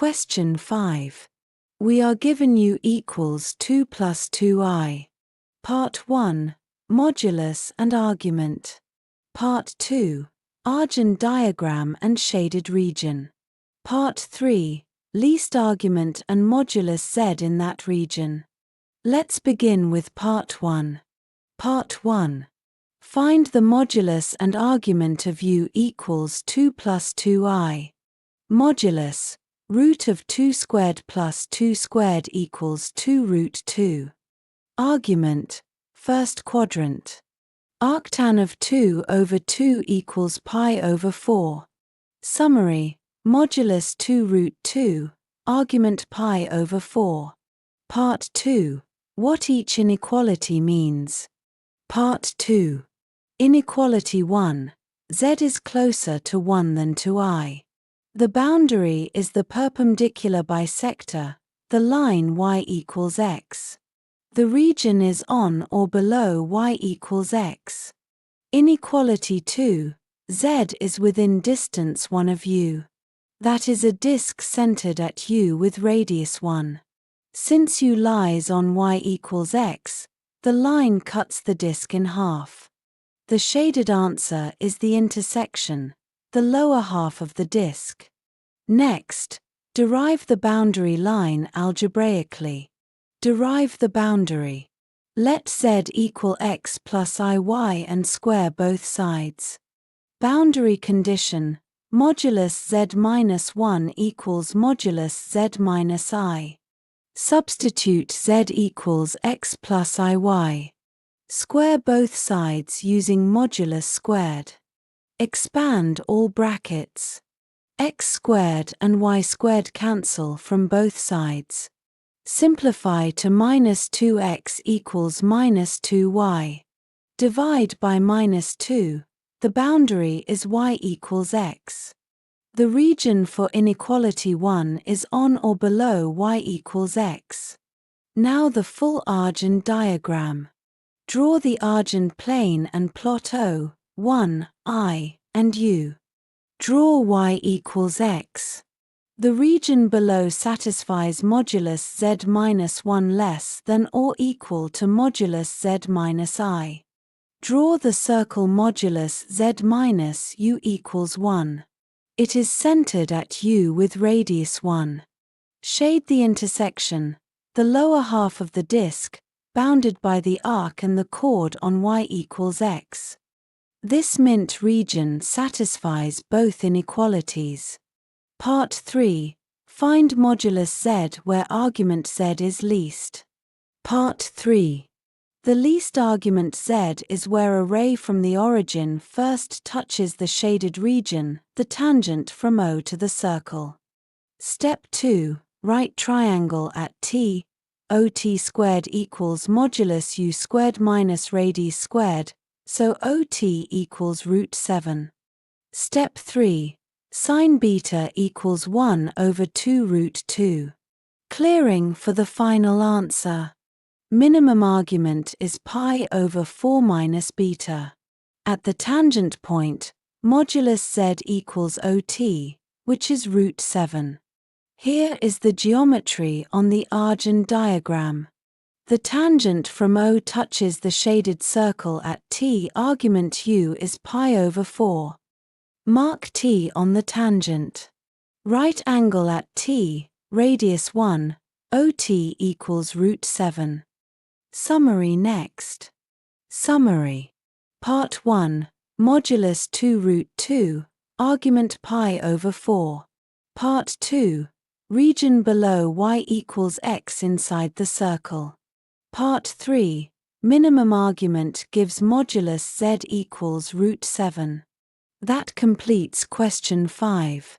Question 5. We are given u equals 2 plus 2i. Part 1. Modulus and argument. Part 2. Argand diagram and shaded region. Part 3. Least argument and modulus z in that region. Let's begin with Part 1. Part 1. Find the modulus and argument of u equals 2 plus 2i. Modulus, root of 2 squared plus 2 squared equals 2 root 2. Argument, first quadrant. Arctan of 2 over 2 equals pi over 4. Summary, modulus 2 root 2, argument pi over 4. Part 2. What each inequality means. Part 2. Inequality 1. Z is closer to 1 than to I. The boundary is the perpendicular bisector, the line y equals x. The region is on or below y equals x. Inequality 2. Z is within distance 1 of u. That is a disk centered at u with radius 1. Since u lies on y equals x, the line cuts the disk in half. The shaded answer is the intersection, the lower half of the disk. Next, derive the boundary line algebraically. Derive the boundary. Let z equal x plus iy and square both sides. Boundary condition, modulus z minus 1 equals modulus z minus I. Substitute z equals x plus iy. Square both sides using modulus squared. Expand all brackets. X squared and y squared cancel from both sides. Simplify to minus 2x equals minus 2y. Divide by minus 2. The boundary is y equals x. The region for inequality 1 is on or below y equals x. Now the full Argand diagram. Draw the Argand plane and plot O, 1, I, and U. Draw y equals x. The region below satisfies modulus z minus 1 less than or equal to modulus z minus I. Draw the circle modulus z minus u equals 1. It is centered at u with radius 1. Shade the intersection, the lower half of the disk, bounded by the arc and the chord on y equals x. This mint region satisfies both inequalities. Part 3. Find modulus z where argument z is least. Part 3. The least argument z is where a ray from the origin first touches the shaded region, the tangent from O to the circle. Step 2. Right triangle at T. OT squared equals modulus u squared minus radius squared, so OT equals root 7. Step 3. Sine beta equals 1 over 2 root 2. Clearing for the final answer. Minimum argument is pi over 4 minus beta. At the tangent point, modulus z equals OT, which is root 7. Here is the geometry on the Argand diagram. The tangent from O touches the shaded circle at T. Argument u is pi over 4. Mark T on the tangent. Right angle at T, radius 1, OT equals root 7. Summary next. Summary. Part 1. Modulus 2 root 2, argument pi over 4. Part 2. Region below y equals x inside the circle. Part 3. Minimum argument gives modulus z equals root 7. That completes question 5.